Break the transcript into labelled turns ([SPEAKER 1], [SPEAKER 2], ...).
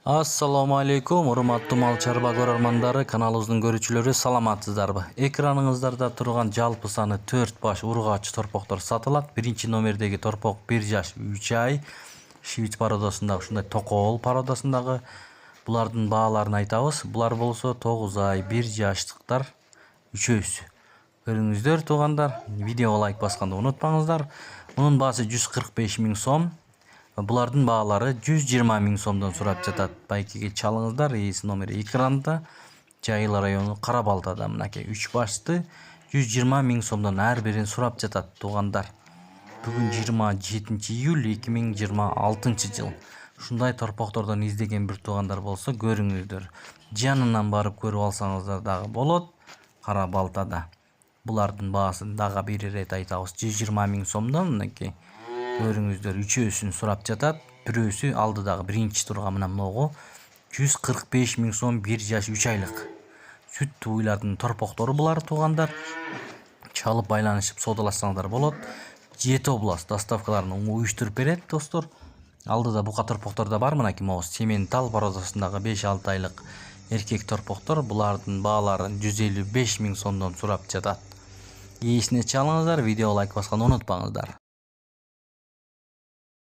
[SPEAKER 1] Assalamu alaikum, урматтуу мал чарба көрөрмандары, каналыбыздын көрүүчүлөрү, саламатсыздарбы? Экраныңыздарда турган жалпы саны 4 баш ургач торпоктор сатылат. Биринчи номердеги торпок 1 жаш 3 ай, швиц породасындагы ушундай токол породасындагы. Булардын бааларын айтабыз. Булар болсо 9 ай 1 жаштыктар үчөөсү. Көрүңүздөр туугандар, видеого лайк басканды унутпаңыздар. Мунун баасы 145 000 сом. Булардын баалары 120 000 сомдон сурап жатат. Байкиге чалыңыздар, ээси номери экранда. Жайыл району Карабалтада мынакей 3 башты 120 000 сомдон ар бирин сурап жатат туугандар. Бүгүн 27 июль 2026 жыл. Ушундай торпоктордон издеген бир туугандар болсо көрүңүздөр. Жанынан барып көрүп алсаңыздар дагы болот. Карабалтада. Булардын баасын дагы бир ирет айтабыз. 120 000 сомдон мынакей. Көрүңүздөр, үчөөсүн сурап жатат. Бирөөсү алдыдагы биринчи турган мына могу 145 000 сом 1 жаш 3 айлык. Сүт туйлардын торпоктору булар туугандар. Чалып байланышып соодалашсаңдар болот. 7 област доставкаларын уюштуруп берет достор. Алдыда бука торпоктор да бар, мынакей могу сементал породасындагы 5-6 айлык эркек торпоктор. Булардын бааларын 155 000 сомдон сурап жатат. Ээсине чалыңыздар, видео лайк басканды унутпаңыздар.